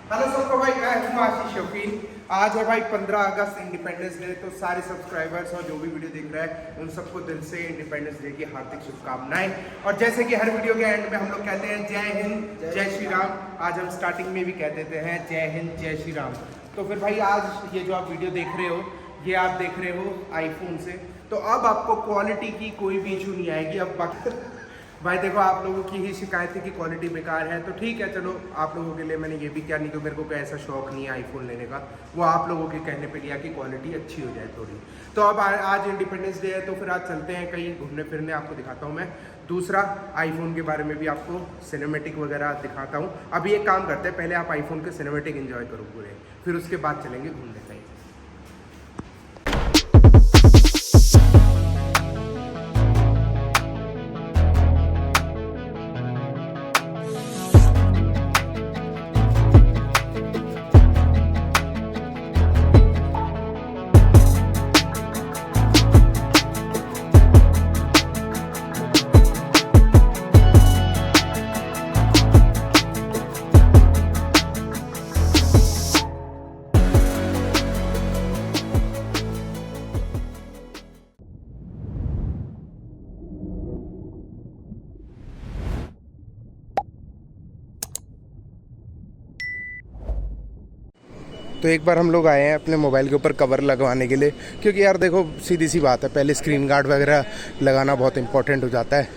Hello सबको भाई, मैं हूँ आशीष शौकीन। आज है भाई 15 अगस्त इंडिपेंडेंस डे। तो सारे सब्सक्राइबर्स और जो भी वीडियो देख रहा है उन सबको दिल से इंडिपेंडेंस डे की हार्दिक शुभकामनाएं। और जैसे कि हर वीडियो के एंड में हम लोग कहते हैं जय हिंद जय श्री राम, आज हम स्टार्टिंग में भी कह देते हैं जय हिंद जय श्री राम। तो फिर भाई आज ये जो आप वीडियो देख रहे हो, ये आप देख रहे हो आईफोन से, तो अब आपको क्वालिटी की कोई भी इशू नहीं आएगी। अब भाई देखो, आप लोगों की ही शिकायत थी कि क्वालिटी बेकार है, तो ठीक है, चलो आप लोगों के लिए मैंने ये भी किया। नहीं तो मेरे को कोई ऐसा शौक नहीं है आईफोन लेने का, वो आप लोगों के कहने पे लिया कि क्वालिटी अच्छी हो जाए थोड़ी। तो अब आज इंडिपेंडेंस डे है, तो फिर आज चलते हैं कहीं घूमने फिरने, आपको दिखाता हूँ मैं। दूसरा, आईफोन के बारे में भी आपको सिनेमेटिक वगैरह दिखाता हूँ। अभी एक काम करते हैं, पहले आप आईफोन के सिनेमेटिक एंजॉय करो पूरे, फिर उसके बाद चलेंगे घूमने कहीं। तो एक बार हम लोग आए हैं अपने मोबाइल के ऊपर कवर लगवाने के लिए, क्योंकि यार देखो सीधी सी बात है, पहले स्क्रीन गार्ड वगैरह लगाना बहुत इंपॉर्टेंट हो जाता है।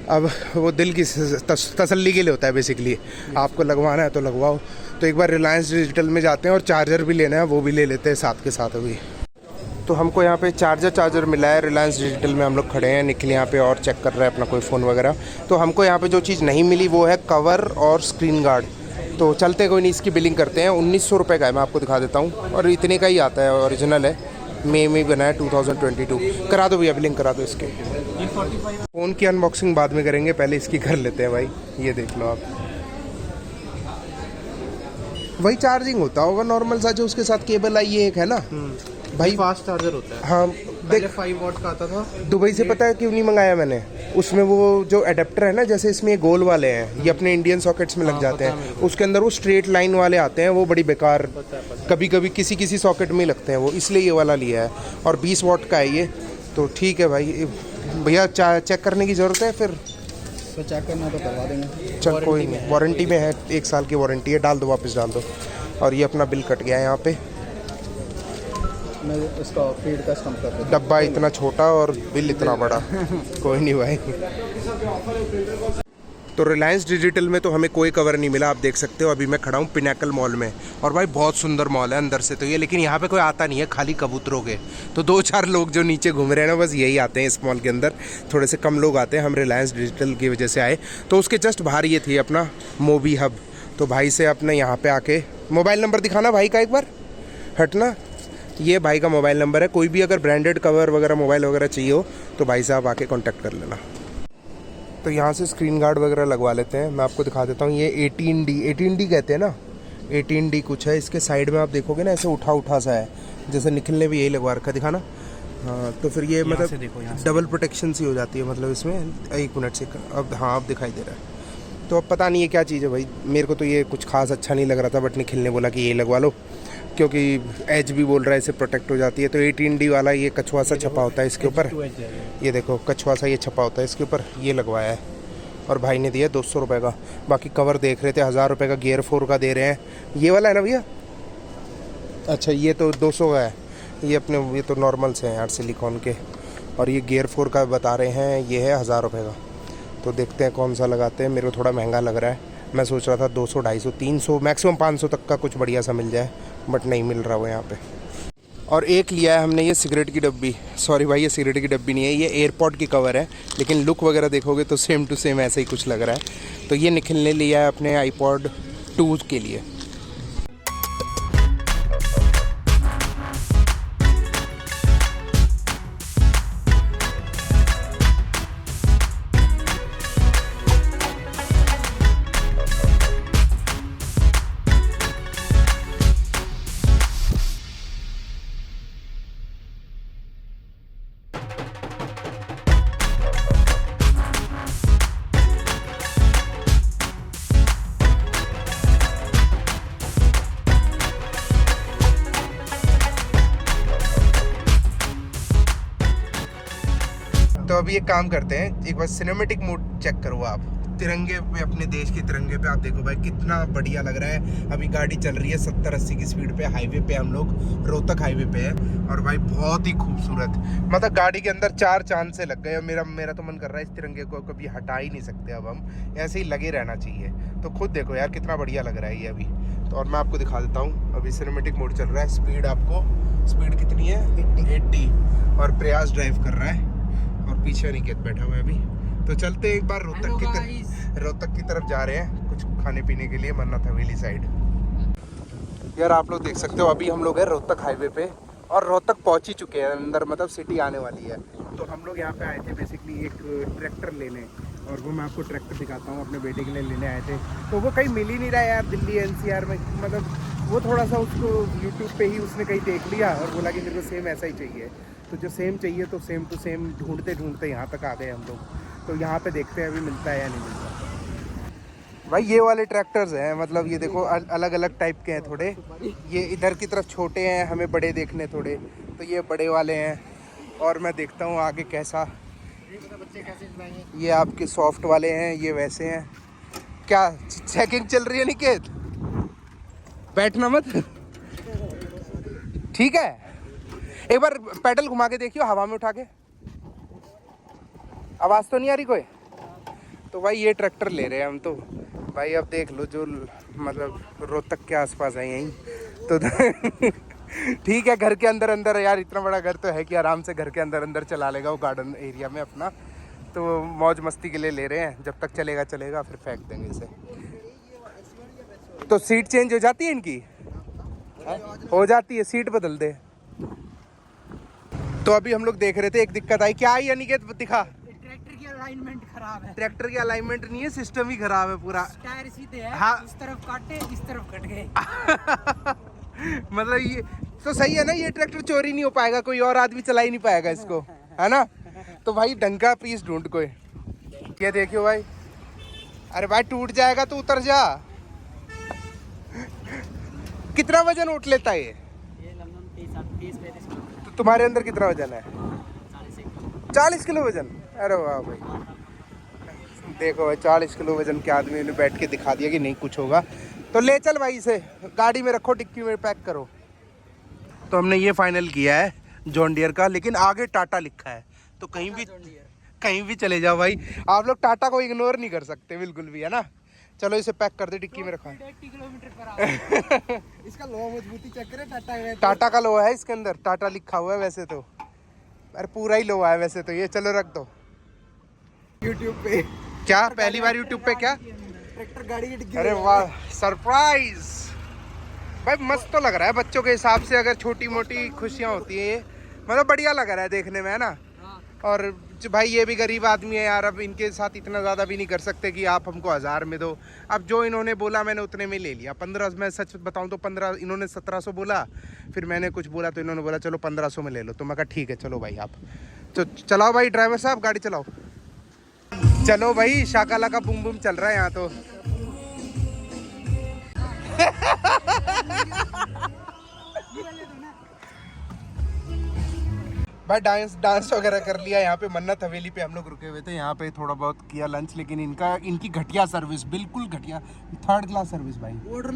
अब वो दिल की तसल्ली के लिए होता है बेसिकली, आपको लगवाना है तो लगवाओ। तो एक बार रिलायंस डिजिटल में जाते हैं और चार्जर भी लेना है, वो भी ले लेते हैं साथ के साथ अभी। तो हमको यहाँ पे चार्जर मिला है रिलायंस डिजिटल में। हम लोग खड़े हैं, निखिल यहाँ पे और चेक कर रहा है अपना कोई फ़ोन वगैरह। तो हमको यहाँ पे जो चीज़ नहीं मिली वो है कवर और स्क्रीन गार्ड। तो चलते कोई नहीं, इसकी बिलिंग करते हैं। 1900 रुपये का है, मैं आपको दिखा देता हूँ, और इतने का ही आता है, ओरिजिनल है, मई में बना है 2022। करा दो भैया, बिलिंग करा दो इसके। फ़ोन की अनबॉक्सिंग बाद में करेंगे, पहले इसकी कर लेते हैं भाई। ये देख लो आप, वही चार्जिंग होता होगा नॉर्मल सा जो उसके साथ केबल आई, ये एक है ना भाई, फास्ट चार्जर होता है। हाँ देख, 5 वॉट का आता था दुबई से। पता है क्यों नहीं मंगाया मैंने? उसमें वो जो अडेप्टर है ना, जैसे इसमें ये गोल वाले हैं, ये अपने इंडियन सॉकेट्स में लग जाते हैं, उसके अंदर वो स्ट्रेट लाइन वाले आते हैं, वो बड़ी बेकार, कभी कभी किसी सॉकेट में लगते हैं वो, इसलिए ये वाला लिया है। और 20 वॉट का है ये, तो ठीक है भाई। भैया चेक करने की ज़रूरत है फिर? तो चेक करना तो करवा देंगे। चल कोई नहीं, वारंटी में है, 1 साल की वारंटी है, डाल दो, वापस डाल दो। और ये अपना बिल कट गया है यहाँ पे। मैं इसका फीड का कम कर देता हूं। डब्बा इतना छोटा और बिल इतना बड़ा। कोई नहीं भाई। तो रिलायंस डिजिटल में तो हमें कोई कवर नहीं मिला, आप देख सकते हो। अभी मैं खड़ा हूँ पिनैकल मॉल में, और भाई बहुत सुंदर मॉल है अंदर से तो ये, लेकिन यहाँ पे कोई आता नहीं है, खाली कबूतरों के। तो 2-4 लोग जो नीचे घूम रहे हैं ना, बस यही आते हैं इस मॉल के अंदर, थोड़े से कम लोग आते हैं। हम रिलायंस डिजिटल की वजह से आए। तो उसके जस्ट बाहर ये थी अपना मोबी हब। तो भाई से अपने यहाँ पे आके मोबाइल नंबर दिखाना भाई का एक बार, हटना। ये भाई का मोबाइल नंबर है, कोई भी अगर ब्रांडेड कवर वगैरह मोबाइल वगैरह चाहिए हो तो भाई साहब आके कांटेक्ट कर लेना। तो यहाँ से स्क्रीन गार्ड वगैरह लगवा लेते हैं, मैं आपको दिखा देता हूँ। ये 18D कहते हैं ना, 18D कुछ है। इसके साइड में आप देखोगे ना, ऐसे उठा सा है, जैसे निखिल ने भी यही लगवा रखा, दिखाना। हाँ, तो फिर ये मतलब डबल प्रोटेक्शन सी हो जाती है, मतलब इसमें। 1 मिनट से, अब हाँ अब दिखाई दे रहा है। तो अब पता नहीं है क्या चीज़ है भाई, मेरे को तो ये कुछ खास अच्छा नहीं लग रहा था, बट निखिल ने बोला कि ये लगवा लो, क्योंकि एज भी बोल रहा है, इससे प्रोटेक्ट हो जाती है। तो 18D वाला ये कछुआ सा छपा होता है इसके ऊपर, ये देखो कछुआ सा ये छपा होता है इसके ऊपर, ये लगवाया है। और भाई ने दिया 200 रुपये का। बाकी कवर देख रहे थे 1000 रुपये का, गियर 4 का दे रहे हैं। ये वाला है ना भैया? अच्छा, ये तो 200 का है, ये अपने ये तो नॉर्मल से हैं यार, सिलिकॉन के। और ये गियर 4 का बता रहे हैं, ये है 1000 रुपये का। तो देखते हैं कौन सा लगाते हैं। मेरे को थोड़ा महंगा लग रहा है, मैं सोच रहा था 200, 250, 300, मैक्सिमम 500 तक का कुछ बढ़िया सा मिल जाए, बट नहीं मिल रहा वो यहाँ पे। और एक लिया है हमने ये सिगरेट की डब्बी। सॉरी भाई, ये सिगरेट की डब्बी नहीं है, ये एयरपॉड की कवर है, लेकिन लुक वगैरह देखोगे तो सेम टू सेम ऐसा ही कुछ लग रहा है। तो ये निखिल ने लिया है अपने आईपॉड 2 के लिए। अभी एक काम करते हैं, एक बार सिनेमेटिक मोड चेक करो आप तिरंगे पे, अपने देश के तिरंगे पे। आप देखो भाई कितना बढ़िया लग रहा है। अभी गाड़ी चल रही है 70-80 की स्पीड पे, हाईवे पे हम लोग रोहतक हाईवे पे है, और भाई बहुत ही खूबसूरत, मतलब गाड़ी के अंदर 4 चांद से लग गए। मेरा तो मन कर रहा है इस तिरंगे को कभी हटा ही नहीं सकते अब हम, ऐसे ही लगे रहना चाहिए। तो खुद देखो यार कितना बढ़िया लग रहा है ये अभी। तो और मैं आपको दिखा देता हूँ, अभी सिनेमेटिक मोड चल रहा है। स्पीड कितनी है? 80। और प्रयास ड्राइव कर रहा है और पीछे अनिकेत बैठा हुआ है अभी। तो चलते एक बार रोहतक की तरफ जा रहे हैं कुछ खाने पीने के लिए, मन्नत हवेली साइड। यार आप लोग देख सकते हो अभी हम लोग हैं रोहतक हाईवे पे, और रोहतक पहुंच ही चुके हैं अंदर, मतलब सिटी आने वाली है। तो हम लोग यहाँ पे आए थे बेसिकली एक ट्रैक्टर लेने, और वो मैं आपको ट्रैक्टर दिखाता हूँ, अपने बेटे के लिए लेने आए थे। तो वो कहीं मिल ही नहीं रहा है यार दिल्ली NCR में, मतलब वो थोड़ा सा उसको यूट्यूब पे ही उसने कहीं देख लिया और बोला कि मेरे को सेम ऐसा ही चाहिए। तो जो सेम चाहिए तो सेम टू सेम ढूंढते ढूंढते यहाँ तक आ गए हम लोग। तो यहाँ पे देखते हैं अभी मिलता है या नहीं मिलता। भाई ये वाले ट्रैक्टर्स हैं, मतलब ये देखो अलग अलग टाइप के हैं थोड़े। ये इधर की तरफ छोटे हैं, हमें बड़े देखने थोड़े, तो ये बड़े वाले हैं। और मैं देखता हूँ आगे कैसा, ये आपके सॉफ्ट वाले हैं, ये वैसे हैं। क्या चेकिंग चल रही है निकेत? बैठना मत, ठीक है। एक बार पेडल घुमा के देखियो हवा में उठा के, आवाज़ तो नहीं आ रही कोई? तो भाई ये ट्रैक्टर ले रहे हैं हम। तो भाई अब देख लो, जो मतलब रोहतक के आसपास है यहीं तो ठीक है। घर के अंदर यार, इतना बड़ा घर तो है कि आराम से घर के अंदर चला लेगा वो गार्डन एरिया में अपना। तो मौज मस्ती के लिए ले रहे हैं, जब तक चलेगा फिर फेंक देंगे इसे। तो सीट चेंज हो जाती है इनकी? हो जाती है, सीट बदल दे। तो अभी हम लोग देख रहे थे, एक दिक्कत आई। क्या आई अनिकेत दिखा? ट्रैक्टर की अलाइनमेंट खराब है। ट्रैक्टर की अलाइनमेंट नहीं है, सिस्टम ही खराब है पूरा। टायर सीधे है, हाँ। इस तरफ काटे, इस तरफ कट गए। मतलब ये तो सही है ना, ये ट्रैक्टर चोरी नहीं हो पाएगा, कोई और आदमी चला ही नहीं पाएगा इसको, है ना। तो भाई ढंग का पीस ढूंढ कोई। ये देखियो भाई, अरे भाई टूट जाएगा तो उतर जा। कितना वजन उठ लेता है ये? लगभग 30-35 किलो। तो तुम्हारे अंदर कितना वजन है? 40 किलो वजन। अरे वाह भाई, देखो भाई 40 किलो वजन के आदमी ने बैठ के दिखा दिया कि नहीं कुछ होगा। तो ले चल भाई, इसे गाड़ी में रखो, डिक्की में पैक करो। तो हमने ये फाइनल किया है जॉन डियर का, लेकिन आगे टाटा लिखा है, तो कहीं भी चले जाओ भाई, आप लोग टाटा को इग्नोर नहीं कर सकते बिल्कुल भी, है ना। चलो इसे पैक कर दे, डिक्की में रखा। 80 किलोमीटर पर आवर। इसका लोहा मजबूती चेक करें। टाटा का लोहा है इसके अंदर, टाटा लिखा हुआ है वैसे तो, अरे पूरा ही लोहा है वैसे तो ये। चलो रख दो यूट्यूब पे। क्या पहली बार यूट्यूब पे? क्या ट्रैक्टर गाड़ी की डिग्गी। अरे वाह, सरप्राइज भाई, मस्त तो लग रहा है बच्चों के हिसाब से। अगर छोटी मोटी खुशियाँ होती है ये, मतलब बढ़िया लग रहा है देखने में, है ना। और भाई ये भी गरीब आदमी है यार, अब इनके साथ इतना ज़्यादा भी नहीं कर सकते कि आप हमको 1000 में दो। अब जो इन्होंने बोला मैंने उतने में ले लिया। 15, मैं सच बताऊं तो 15, इन्होंने 1700 बोला, फिर मैंने कुछ बोला तो इन्होंने बोला चलो 1500 में ले लो। तो मैं कहा ठीक है चलो भाई, आप तो चलाओ भाई, ड्राइवर साहब गाड़ी चलाओ। चलो भाई, शाकाला का बूम बूम चल रहा है यहाँ तो। भाई डांस वगैरह कर लिया यहाँ पे। मन्नत हवेली पे हम लोग रुके हुए थे, यहाँ पे थोड़ा बहुत किया लंच, लेकिन इनकी घटिया सर्विस, बिल्कुल घटिया, 3rd क्लास सर्विस भाई। ऑर्डर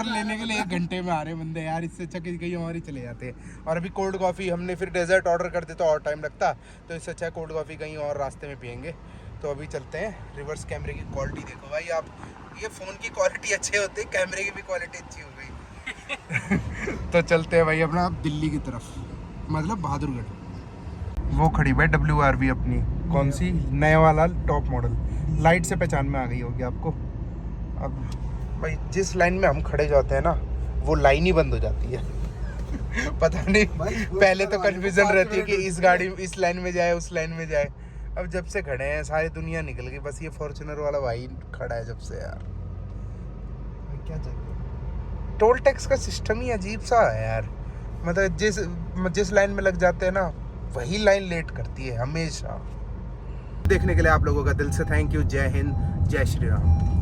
लेने के लिए 1 घंटे में आ रहे बंदे यार, इससे अच्छा कि कहीं और ही चले जाते। और अभी कोल्ड कॉफ़ी हमने, फिर डेजर्ट ऑर्डर कर देता और टाइम लगता, तो इससे अच्छा कोल्ड कॉफ़ी कहीं और रास्ते में पियेंगे। तो अभी चलते हैं। रिवर्स कैमरे की क्वालिटी देखो भाई आप, ये फ़ोन की क्वालिटी अच्छे होते, कैमरे की भी क्वालिटी अच्छी हो गई। तो चलते हैं भाई अपना दिल्ली की तरफ, मतलब बहादुरगढ़। वो खड़ी भाई WRV अपनी, कौन सी? नया वाला टॉप मॉडल, लाइट से पहचान में आ गई होगी आपको। अब भाई जिस लाइन में हम खड़े जाते हैं ना, वो लाइन ही बंद हो जाती है। पता नहीं, पहले तो कन्फ्यूजन रहती है कि इस गाड़ी इस लाइन में जाए उस लाइन में जाए। अब जब से खड़े हैं सारी दुनिया निकल गई, बस ये फॉर्च्यूनर वाला भाई खड़ा है जब से यार। क्या चाहिए? टोल टैक्स का सिस्टम ही अजीब सा है यार, मतलब जिस लाइन में लग जाते हैं ना, वही लाइन लेट करती है हमेशा। देखने के लिए आप लोगों का दिल से थैंक यू। जय हिंद, जय श्री राम।